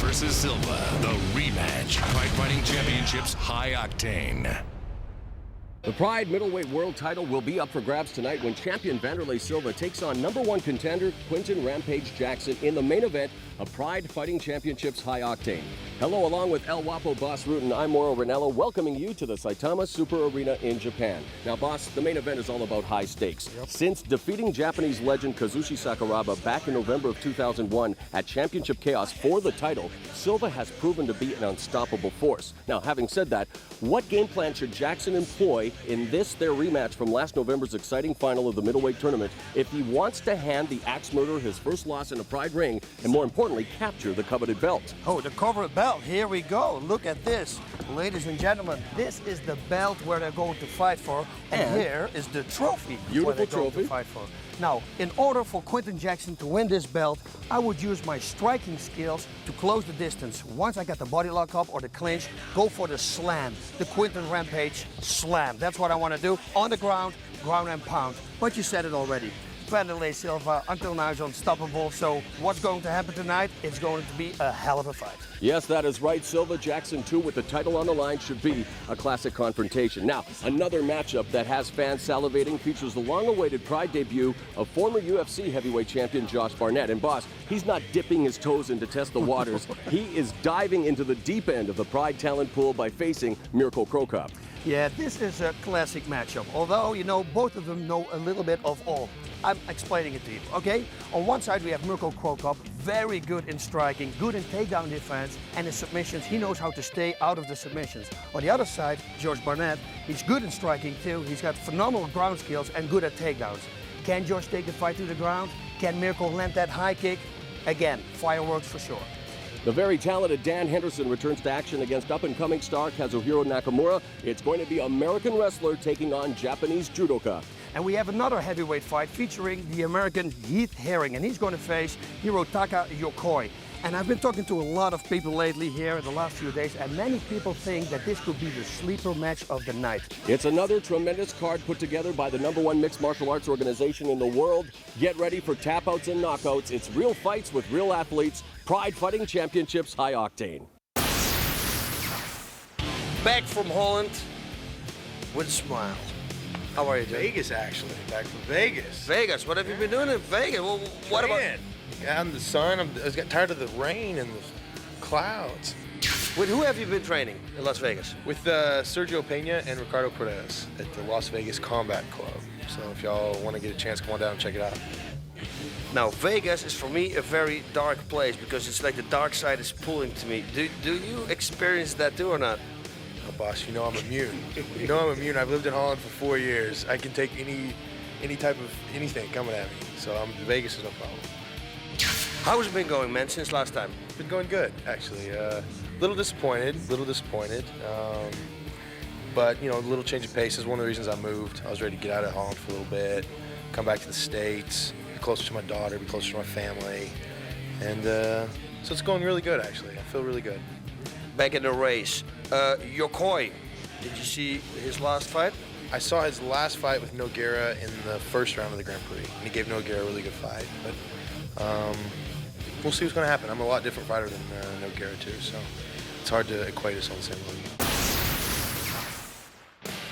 versus Silva. The rematch. Pride Fighting Championships High Octane. The Pride Middleweight World title will be up for grabs tonight when champion Wanderlei Silva takes on #1 contender Quinton Rampage Jackson in the main event of Pride Fighting Championships High Octane. Hello, along with El Guapo Boss Rutan, I'm Mauro Ranello, welcoming you to the Saitama Super Arena in Japan. Now, Boss, the main event is all about high stakes. Since defeating Japanese legend Kazushi Sakuraba back in November of 2001 at Championship Chaos for the title, Silva has proven to be an unstoppable force. Now, having said that, what game plan should Jackson employ in their rematch from last November's exciting final of the middleweight tournament if he wants to hand the Axe Murderer his first loss in a Pride ring and, more importantly, capture the coveted belt? Oh, the coveted belt. Here we go. Look at this. Ladies and gentlemen, this is the belt where they're going to fight for, and here is the trophy Beautiful where they're going trophy to fight for. Now, in order for Quinton Jackson to win this belt, I would use my striking skills to close the distance. Once I got the body lock up or the clinch, go for the slam, the Quinton Rampage slam. That's what I want to do. On the ground, ground and pound. But you said it already. Wanderlei Silva until now is unstoppable, so what's going to happen tonight? It's going to be a hell of a fight. Yes, that is right. Silva Jackson 2 with the title on the line should be a classic confrontation. Now, another matchup that has fans salivating features the long-awaited Pride debut of former UFC heavyweight champion Josh Barnett. And boss, he's not dipping his toes in to test the waters. He is diving into the deep end of the Pride talent pool by facing Mirko Cro Cop. Yeah, this is a classic matchup. Although, you know, both of them know a little bit of all. I'm explaining it to you, okay? On one side, we have Mirko Cro Cop, very good in striking, good in takedown defense, and in submissions, he knows how to stay out of the submissions. On the other side, Josh Barnett, he's good in striking too. He's got phenomenal ground skills and good at takedowns. Can Josh take the fight to the ground? Can Mirko land that high kick? Again, fireworks for sure. The very talented Dan Henderson returns to action against up-and-coming star Kazuhiro Nakamura. It's going to be American wrestler taking on Japanese judoka. And we have another heavyweight fight featuring the American Heath Herring, and he's going to face Hirotaka Yokoi. And I've been talking to a lot of people lately here in the last few days, and many people think that this could be the sleeper match of the night. It's another tremendous card put together by the #1 mixed martial arts organization in the world. Get ready for tap-outs and knockouts. It's real fights with real athletes. Pride Fighting Championships High Octane. Back from Holland with a smile. How are you doing? Vegas, actually. Back from Vegas. Vegas. What have you been doing in Vegas? Well, what about? Yeah, in the sun. I was getting tired of the rain and the clouds. With who have you been training in Las Vegas? With Sergio Pena and Ricardo Cortez at the Las Vegas Combat Club. So if y'all want to get a chance, come on down and check it out. Now, Vegas is for me a very dark place because it's like the dark side is pulling to me. Do you experience that too or not? Oh, boss, you know I'm immune. You know I'm immune. I've lived in Holland for 4 years. I can take any type of anything coming at me. So Vegas is no problem. How's it been going, man, since last time? It's been going good, actually. Little disappointed. But, you know, a little change of pace is one of the reasons I moved. I was ready to get out of Holland for a little bit, come back to the States, be closer to my daughter, be closer to my family. And so it's going really good, actually. I feel really good. Back in the race, Yokoi, did you see his last fight? I saw his last fight with Nogueira in the first round of the Grand Prix, and he gave Nogueira a really good fight. But we'll see what's going to happen. I'm a lot different fighter than Nogueira too, so it's hard to equate us on the same level.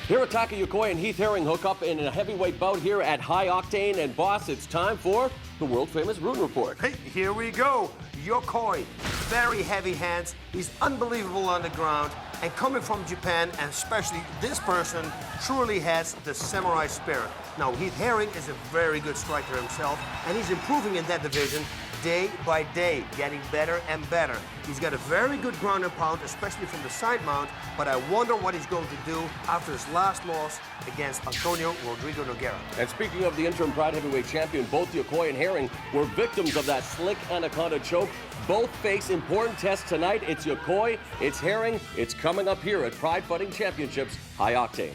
Hirotaka Yokoi and Heath Herring hook up in a heavyweight bout here at High Octane. And boss, it's time for the world-famous Rutan Report. Hey, here we go. Yokoi, very heavy hands. He's unbelievable on the ground. And coming from Japan, and especially this person, truly has the samurai spirit. Now, Heath Herring is a very good striker himself, and he's improving in that division day by day, getting better and better. He's got a very good ground and pound, especially from the side mount, but I wonder what he's going to do after his last loss against Antonio Rodrigo Nogueira. And speaking of the interim Pride heavyweight champion, both Yokoi and Herring were victims of that slick anaconda choke. Both face important tests tonight. It's Yokoi, it's Herring. It's coming up here at Pride Fighting Championships High Octane.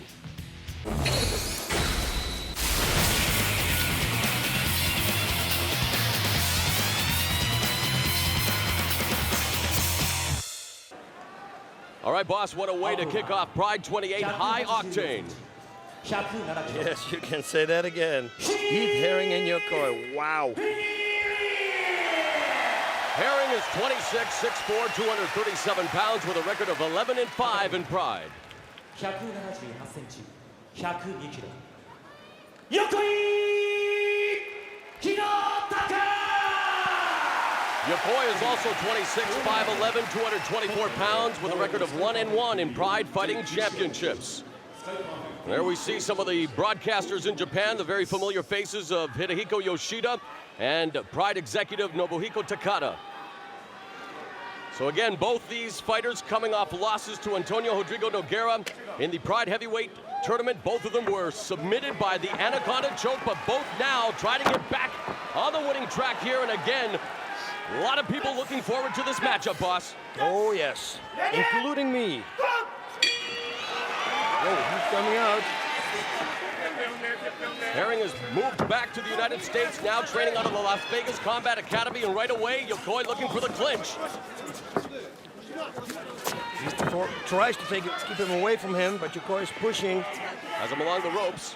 All right, boss, what a way to kick off Pride 28 High Octane. Yes, you can say that again. Heath Herring and Yokoi. Wow. Herring is 26, 6'4", 237 pounds with a record of 11-5 in Pride. 178センチ、102キロ。横井木之高! Yokoi is also 26, 5'11", 224 pounds with a record of 1-1 in Pride Fighting Championships. There we see some of the broadcasters in Japan, the very familiar faces of Hidehiko Yoshida and Pride executive Nobuhiko Takada. So again, both these fighters coming off losses to Antonio Rodrigo Nogueira in the Pride Heavyweight Tournament. Both of them were submitted by the Anaconda choke, but both now trying to get back on the winning track here. And again, a lot of people looking forward to this matchup, boss. Oh, yes, including me. Oh, he's coming out. Herring has moved back to the United States, now training out of the Las Vegas Combat Academy, and right away, Yokoi looking for the clinch. He tries to keep him away from him, but Yokoi is pushing. Has him along the ropes.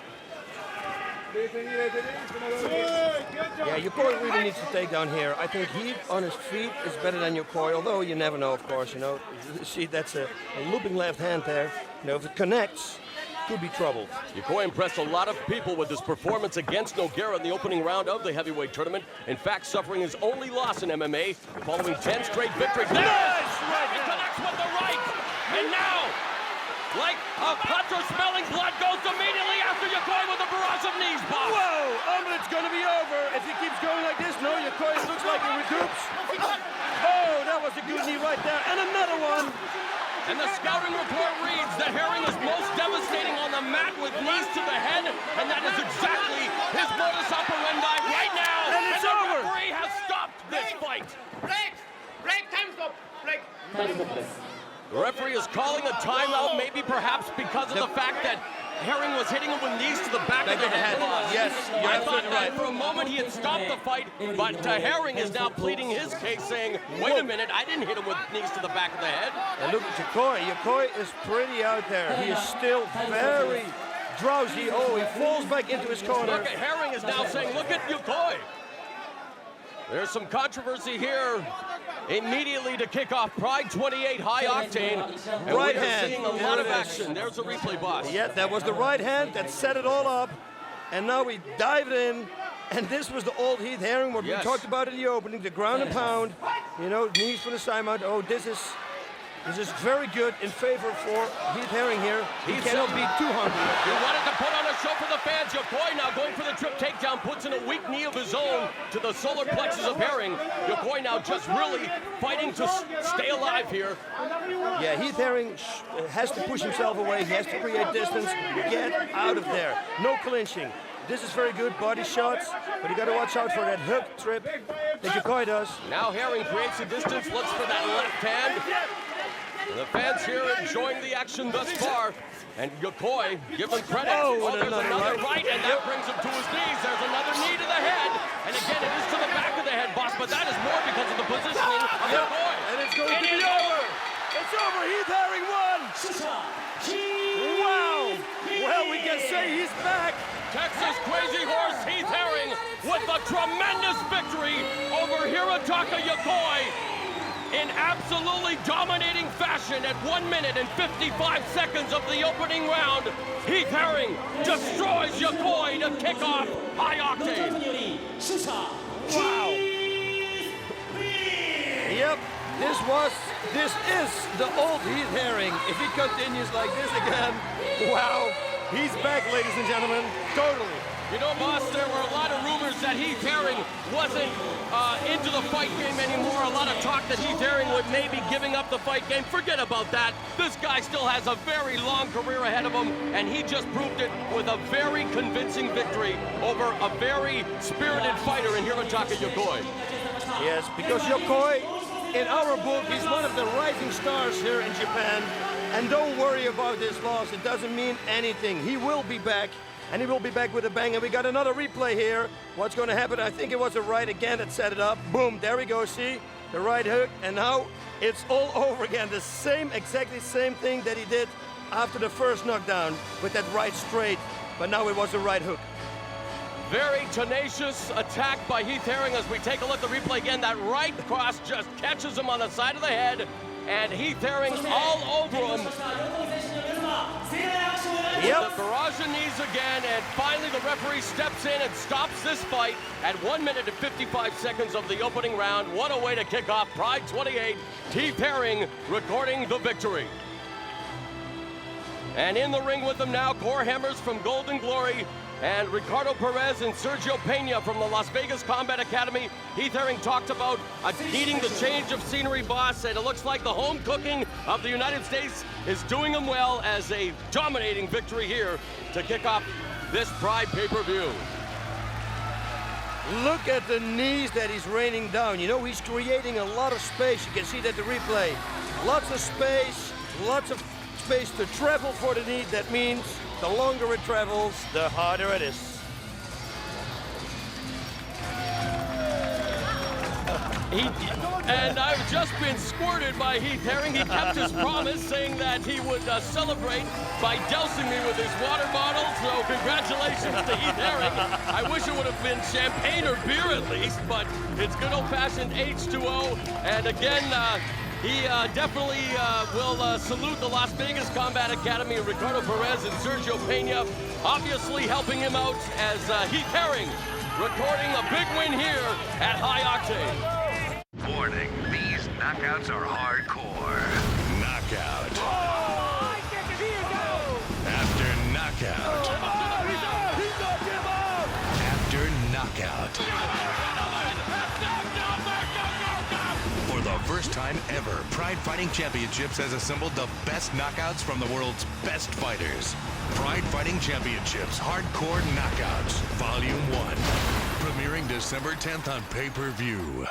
Yeah, Yokoi really needs to take down here. I think he on his feet is better than Yokoi, although you never know, of course, you know. See, that's a looping left hand there. You know, if it connects, could be trouble. Yokoi impressed a lot of people with his performance against Nogueira in the opening round of the heavyweight tournament. In fact, suffering his only loss in MMA, following 10 straight victories. There it is! He connects with the right! And now, like a hunter smelling blood, goes immediately after Yokoi with a barrage of knees, boss. Whoa! But it's going to be over if he keeps going like this. No, Yokoi looks like he recoups. Oh, that was a good knee right there. And another one. And the scouting report reads that Herring is most devastating on the mat with knees to the head, and that is exactly his modus operandi right now. And it's the over. referee has stopped this fight. Break! Break! Time stop! Break! The referee is calling a timeout, maybe perhaps because of the fact that Herring was hitting him with knees to the back of the head. Yes, you're I thought absolutely that right. for a moment he had stopped the fight, but Herring is now pleading his case, saying, wait a minute, I didn't hit him with knees to the back of the head. And look at Yokoi. Yokoi is pretty out there. He is still very drowsy. Oh, he falls back into his corner. Look at Herring is now saying, look at Yokoi. There's some controversy here immediately to kick off Pride 28 High Octane. And Right we are hand. seeing a There lot it of is. action. There's a replay, boss. Yeah, that was the right hand that set it all up. And now we dived in. And this was the old Heath Herring, what Yes. we talked about in the opening, the ground and pound. You know, knees for the side mount. Oh, this is very good in favor for Heath Herring here. He cannot be too hungry. He wanted to put on a show for the fans. Yokoi now going for the trip takedown, puts in a weak knee of his own to the solar plexus of Herring. Yokoi now just really fighting to stay alive here. Yeah, Heath Herring has to push himself away. He has to create distance. Get out of there. No clinching. This is very good body shots, but you got to watch out for that hook trip that Yokoi does. Now Herring creates a distance, looks for that left hand. And the fans here enjoying the action thus far. And Yokoi, give him credit. Oh, There's another another right. right, and that brings him to his knees. There's another knee to the head. And again, it is to the back of the head, boss, but that is more because of the positioning of Yokoi. And it's going to It be is over. It's over. Heath Herring won. Wow. Well, we can say he's back. Texas Crazy Horse Heath Herring with a tremendous victory over Hirotaka Yokoi in absolutely dominating fashion at 1 minute and 55 seconds of the opening round. Heath Herring destroys Yokoi to kick off High Octane. Wow. Yep. This is the old Heath Herring. If he continues like this again, wow. He's back, ladies and gentlemen. Totally. You know, boss, there were a lot of rumors that Heath Herring wasn't into the fight game anymore. A lot of talk that Heath Herring would maybe giving up the fight game. Forget about that. This guy still has a very long career ahead of him, and he just proved it with a very convincing victory over a very spirited fighter in Hirotaka Yokoi. Yes, because Yokoi, in our book, he's one of the rising stars here in Japan. And don't worry about this loss. It doesn't mean anything. He will be back. And he will be back with a bang. And we got another replay here. What's going to happen? I think it was a right again that set it up. Boom, there we go, see? The right hook. And now it's all over again. The same, exactly same thing that he did after the first knockdown with that right straight. But now it was a right hook. very tenacious attack by Heath Herring as we take a look at the replay again. That right cross just catches him on the side of the head, and Heath Herring all over him. Yep. The barrage of knees again, and finally the referee steps in and stops this fight at 1 minute and 55 seconds of the opening round. What a way to kick off Pride 28. Heath Herring recording the victory. And in the ring with them now, Core Hemmers from Golden Glory, and Ricardo Perez and Sergio Pena from the Las Vegas Combat Academy. Heath Herring talked about needing the change of scenery, boss, and it looks like the home cooking of the United States is doing him well as a dominating victory here to kick off this Pride pay-per-view. Look at the knees that he's raining down. You know, he's creating a lot of space. You can see that at the replay. Lots of space to travel for the knee. That means the longer it travels, the harder it is. And I've just been squirted by Heath Herring. He kept his promise, saying that he would celebrate by dousing me with his water bottle. So congratulations to Heath Herring. I wish it would have been champagne or beer at least, but it's good old-fashioned H2O. And again, he definitely will salute the Las Vegas Combat Academy, Ricardo Perez and Sergio Pena, obviously helping him out as Heath Herring recording a big win here at High Octane. Warning, these knockouts are hardcore. Knockout. After knockout. After knockout. For the first time ever, Pride Fighting Championships has assembled the best knockouts from the world's best fighters. Pride Fighting Championships Hardcore Knockouts, Volume 1. Premiering December 10th on pay-per-view.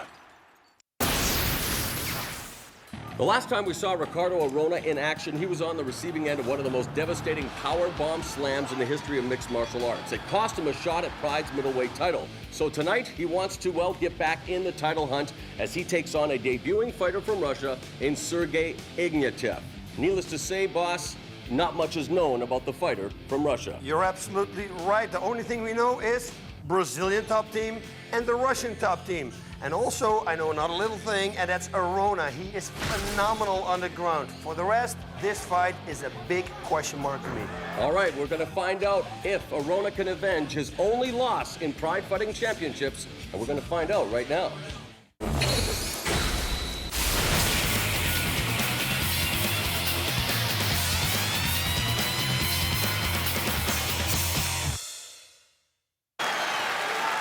The last time we saw Ricardo Arona in action, he was on the receiving end of one of the most devastating powerbomb slams in the history of mixed martial arts. It cost him a shot at Pride's middleweight title. So tonight, he wants to, well, get back in the title hunt as he takes on a debuting fighter from Russia in Sergey Ignatov. Needless to say, boss, not much is known about the fighter from Russia. You're absolutely right. The only thing we know is Brazilian top team and the Russian top team. And also, I know another little thing, and that's Arona. He is phenomenal on the ground. For the rest, this fight is a big question mark to me. All right, we're going to find out if Arona can avenge his only loss in Pride Fighting Championships, and we're going to find out right now.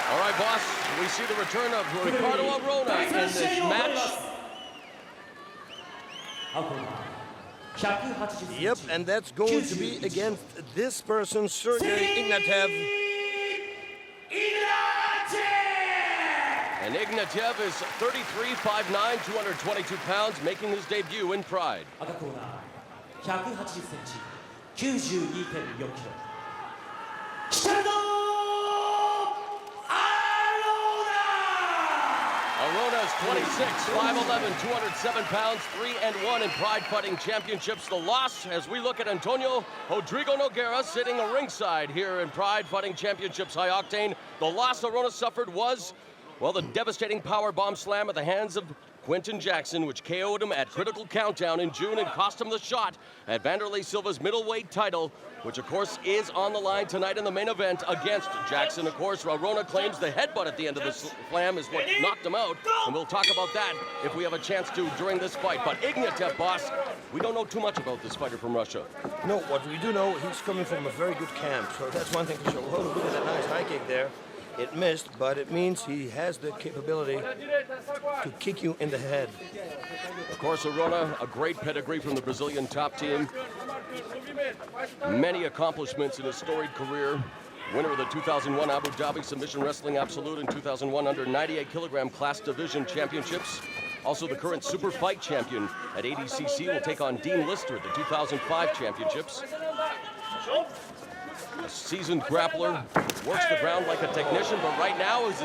All right, boss, we see the return of Ricardo Arona in this match. Yep, and that's going to be against this person, Sergey Ignatov. And Ignatov is 33, 5'9", 222 pounds, making his debut in Pride. Arona is 26, 5'11", 207 pounds, 3-1 in Pride Fighting Championships. The loss, as we look at Antonio Rodrigo Nogueira sitting ringside here in Pride Fighting Championships High Octane. The loss Arona suffered was, well, the devastating powerbomb slam at the hands of Quinton Jackson, which KO'd him at Critical Countdown in June and cost him the shot at Vanderlei Silva's middleweight title, which of course is on the line tonight in the main event against Jackson. Of course, Arona claims the headbutt at the end of the slam is what knocked him out, and we'll talk about that if we have a chance to during this fight. But Ignatov, boss, we don't know too much about this fighter from Russia. No, what we do know, he's coming from a very good camp, so that's one thing for sure. Oh, look at that nice high kick there. It missed, but it means he has the capability to kick you in the head. Of course, Arona, a great pedigree from the Brazilian top team. Many accomplishments in his storied career. Winner of the 2001 Abu Dhabi Submission Wrestling Absolute and 2001 under 98 kilogram class division championships. Also the current super fight champion at ADCC will take on Dean Lister at the 2005 championships. A seasoned grappler, works the ground like a technician, but right now is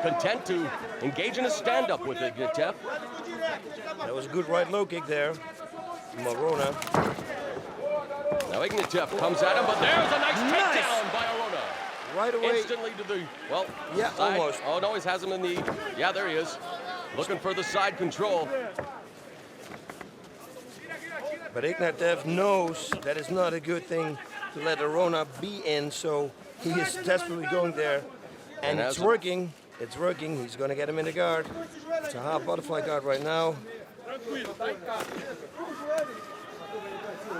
content to engage in a stand-up with Ignatov. That was a good right low kick there from Arona. Now Ignatov comes at him, but there's a nice takedown by Arona. right away. Instantly to the, well, Yeah, side. almost. Oh, no, he has him in the, yeah, there he is. Looking for the side control. But Ignatov knows that it's not a good thing to let Arona be in, so he is desperately going there. And it's working. It's working. He's going to get him in the guard. It's a half butterfly guard right now.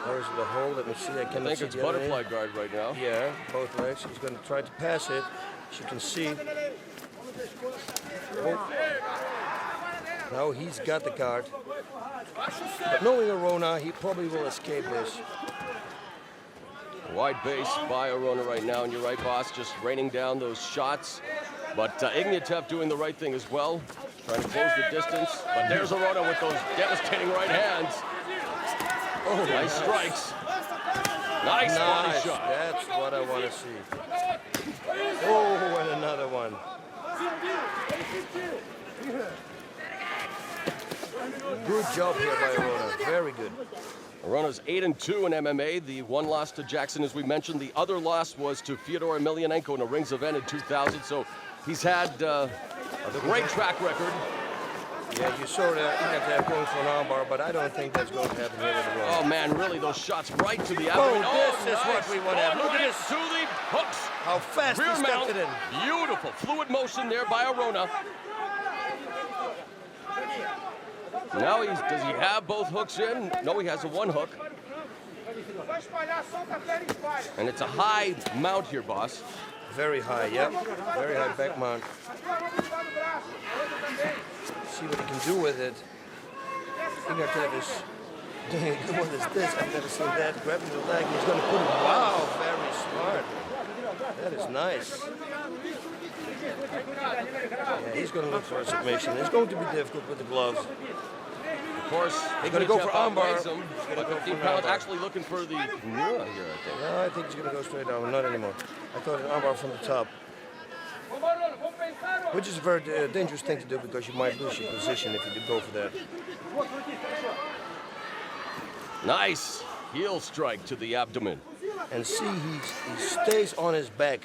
Where's the hole? Let me see. I cannot I think see it's the other butterfly end. guard right now. Yeah, both legs. He's going to try to pass it. As you can see. Oh. Now he's got the guard. But knowing Arona, he probably will escape this. Wide base by Arona right now, and you're right, boss, just raining down those shots. But Ignatov doing the right thing as well, trying to close the distance. But there's Arona with those devastating right hands. Oh, nice strikes. Nice body shot. That's what I want to see. Oh, and another one. Good job here by Arona. Very good. Arona's 8-2 in MMA. The one loss to Jackson, as we mentioned. The other loss was to Fyodor Emelianenko in a rings event in 2000. So he's had a great track record. Yeah, you saw Ignatov going for an armbar, but I don't think that's going to happen here with Arona. Oh man, really, those shots right to the abdomen. Oh, this is what we want to have. Look at this. To the hooks. How fast Rear he mount. stepped it in. Beautiful fluid motion there by Arona. Now does he have both hooks in? No, he has a one hook. And it's a high mount here, boss. Very high, yep. Very high back mount. See what he can do with it. Ignatov is doing good. What is this? I've never seen that. Grabbing the leg, he's going to put it. Wow, very smart. That is nice. Yeah, he's going to look for a submission. It's going to be difficult with the gloves. Of course, he's going to go for armbar. But 15 pounds actually looking for the Kimura here, I think. No, I think he's going to go straight down. Not anymore. I thought an armbar from the top. Which is a very dangerous thing to do because you might lose your position if you do go for that. Nice heel strike to the abdomen. And see, he stays on his back.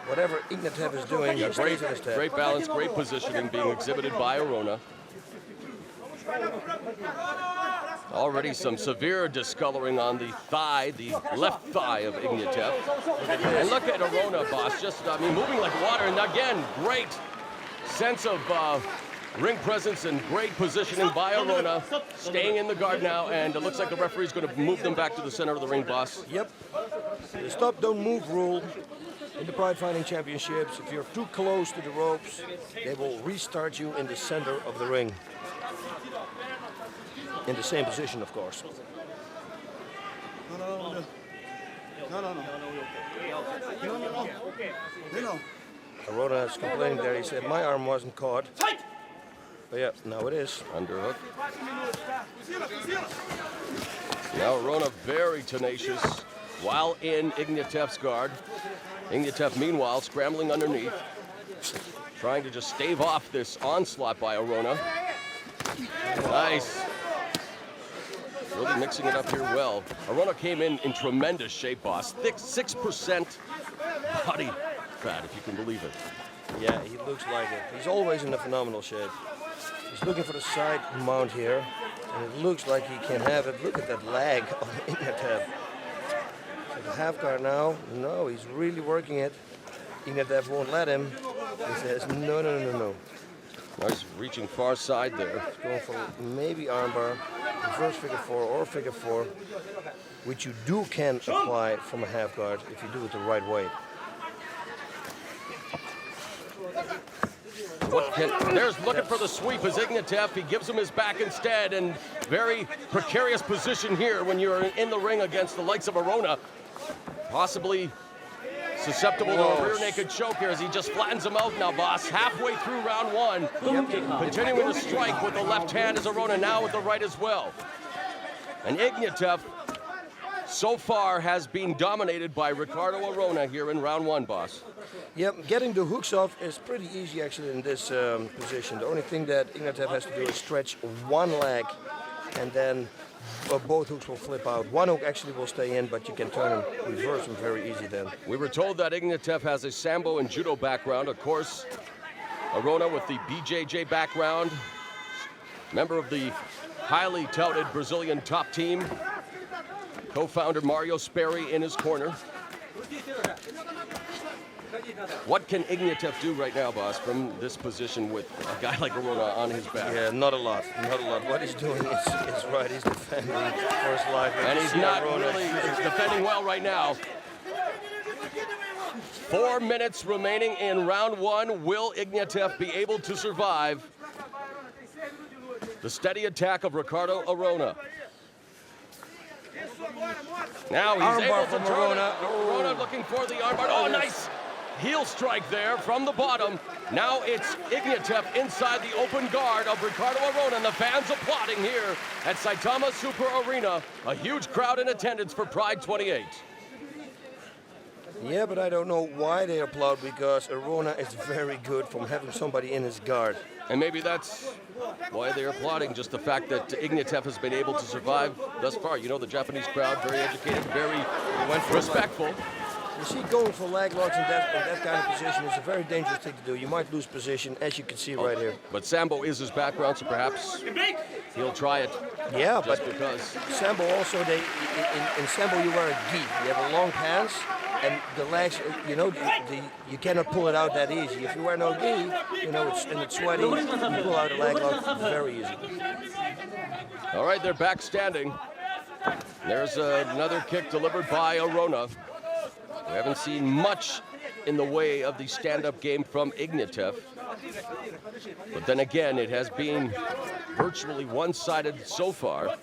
Whatever Ignatov is doing, he stays on his back. Great balance, great positioning being exhibited by Arona. Already some severe discoloring on the thigh, the left thigh of Ignatov. And look at Arona, boss, just, I mean, moving like water. And again, great sense of ring presence and great positioning by Arona. Staying in the guard now, and it looks like the referee's going to move them back to the center of the ring, boss. Yep. The stop, don't move rule in the Pride Fighting Championships. If you're too close to the ropes, they will restart you in the center of the ring. In the same position, of course. Arona is complaining there. He said, my arm wasn't caught. But yeah, now it is. Underhook. Now Arona very tenacious while in Ignatov's guard. Ignatov, meanwhile, scrambling underneath, trying to just stave off this onslaught by Arona. Nice. Really mixing it up here well. Arona came in tremendous shape, boss. Thick 6% body fat, if you can believe it. Yeah, he looks like it. He's always in a phenomenal shape. He's looking for the side mount here, and it looks like he can have it. Look at that leg of Ignatov. So the half guard now. No, he's really working it. Ignatov won't let him. He says, no, no, no, no. Now he's reaching far side there. He's going for maybe armbar, reverse figure four or figure four, which you can apply from a half guard if you do it the right way. There's looking for the sweep as Ignatov. He gives him his back instead, and very precarious position here when you're in the ring against the likes of Arona. Possibly susceptible to a rear naked choke here as he just flattens him out now, boss. Halfway through round one. Continuing to strike with the left hand as Arona, now with the right as well. And Ignatov so far has been dominated by Ricardo Arona here in round one, boss. Yep, getting the hooks off is pretty easy actually in this position. The only thing that Ignatov has to do is stretch one leg and then both hooks will flip out. One hook actually will stay in, but you can turn and reverse them very easy then. We were told that Ignatov has a Sambo and Judo background. Of course, Arona with the BJJ background, member of the highly touted Brazilian top team, co-founder Mario Sperry in his corner. What can Ignatov do right now, boss, from this position with a guy like Arona on his back? Yeah, not a lot, not a lot. What he's doing is right. He's defending for his life. And he's not really defending well right now. 4 minutes remaining in round one. Will Ignatov be able to survive the steady attack of Ricardo Arona? Now he's able to turn it. Arona looking for the armbar. Oh, nice heel strike there from the bottom. Now it's Ignatov inside the open guard of Ricardo Arona, and the fans applauding here at Saitama Super Arena. A huge crowd in attendance for Pride 28. Yeah, but I don't know why they applaud, because Arona is very good from having somebody in his guard. And maybe that's why they're applauding, just the fact that Ignatov has been able to survive thus far. You know, the Japanese crowd, very educated, very respectful. You see, going for leg locks in that kind of position is a very dangerous thing to do. You might lose position, as you can see right here. But Sambo is his background, so perhaps he'll try it. Yeah, just but because Sambo also, in Sambo you wear a gi. You have a long pants, and the legs, you know, you cannot pull it out that easy. If you wear no gi, you know, it's sweaty, you pull out a leg lock very easy. All right, they're back standing. There's another kick delivered by Arona. We haven't seen much in the way of the stand-up game from Ignatov. But then again, it has been virtually one-sided so far.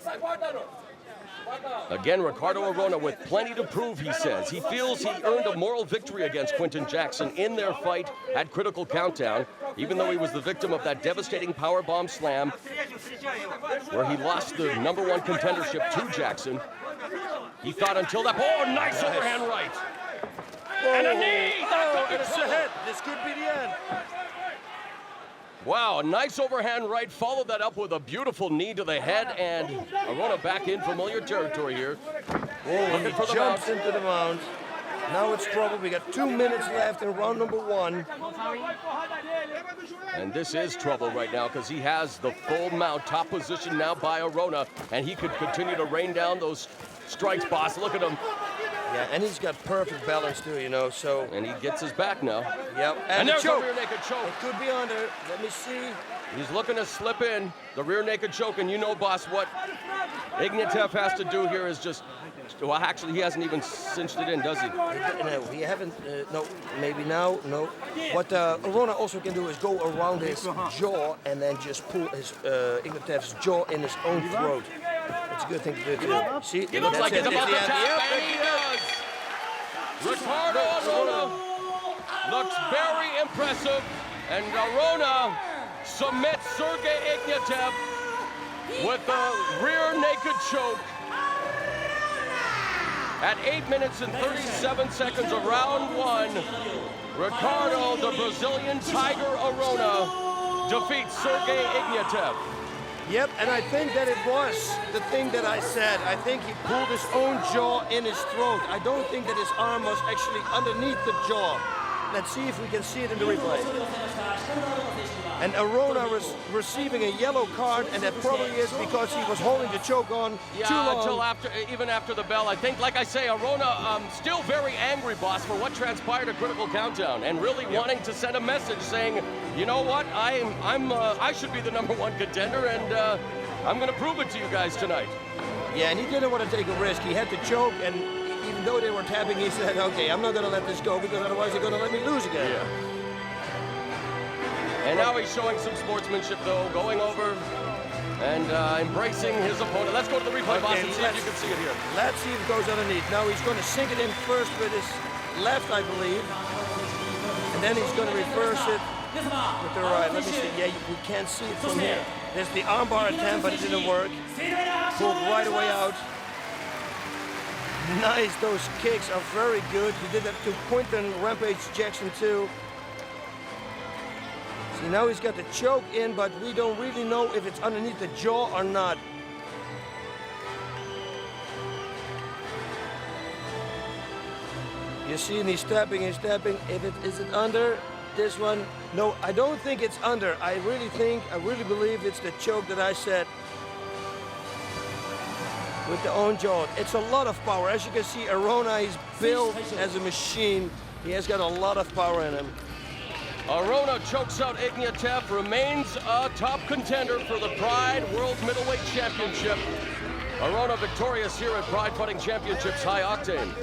Again, Ricardo Arona with plenty to prove, he says. He feels he earned a moral victory against Quinton Jackson in their fight at Critical Countdown, even though he was the victim of that devastating powerbomb slam where he lost the #1 contendership to Jackson. He thought until that... Oh, nice overhand right. And a knee! It's a hit. This could be the end. Wow, a nice overhand right, followed that up with a beautiful knee to the head, and Arona back in familiar territory here. Oh, he jumps into the mount. Now it's trouble. We got 2 minutes left in round number one. And this is trouble right now, because he has the full mount, top position now by Arona, and he could continue to rain down those strikes, boss. Look at him. Yeah, and he's got perfect balance too, you know, so... And he gets his back now. Yep, And the there's choke. a rear naked choke. It could be under. Let me see. He's looking to slip in the rear naked choke, and you know, boss, what Ignatov has to do here is just... Well, actually, he hasn't even cinched it in, does he? No, he haven't. No, maybe now. No. What Arona also can do is go around his jaw and then just pull his Ignatov's jaw in his own throat. It's a good thing to do too. See, It looks like he's about to tap, and he does. Ricardo Arona looks very impressive, and Arona submits Sergey Ignatov with a rear naked choke. At 8 minutes and 37 seconds of round one, Ricardo, the Brazilian Tiger Arona, defeats Sergey Ignatov. Yep, and I think that it was the thing that I said. I think he pulled his own jaw in his throat. I don't think that his arm was actually underneath the jaw. Let's see if we can see it in the replay. And Arona was receiving a yellow card, and that probably is because he was holding the choke on too long. Until even after the bell. I think, like I say, Arona still very angry, boss, for what transpired at Critical Countdown, and really wanting to send a message saying, you know what, I should be the #1 contender, and I'm going to prove it to you guys tonight. Yeah, and he didn't want to take a risk. He had to choke, and even though they were tapping, he said, okay, I'm not going to let this go, because otherwise they're going to let me lose again. Yeah. And now he's showing some sportsmanship, though, going over and embracing his opponent. Let's go to the replay, boss, and see if you can see it here. Let's see if it goes underneath. Now he's going to sink it in first with his left, I believe. And then he's going to reverse it with the right. Let me see. Yeah, we can't see it from here. There's the armbar attempt, but it didn't work. Pulled right away out. Nice, those kicks are very good. He did that to Quinton Rampage Jackson too. See, now he's got the choke in, but we don't really know if it's underneath the jaw or not. You see, and he's stepping. If is it under this one? No, I don't think it's under. I really believe it's the choke that I said with the own jaw. It's a lot of power. As you can see, Arona is built as a machine. He has got a lot of power in him. Arona chokes out Ignatov, remains a top contender for the Pride World Middleweight Championship. Arona victorious here at Pride Fighting Championships High Octane.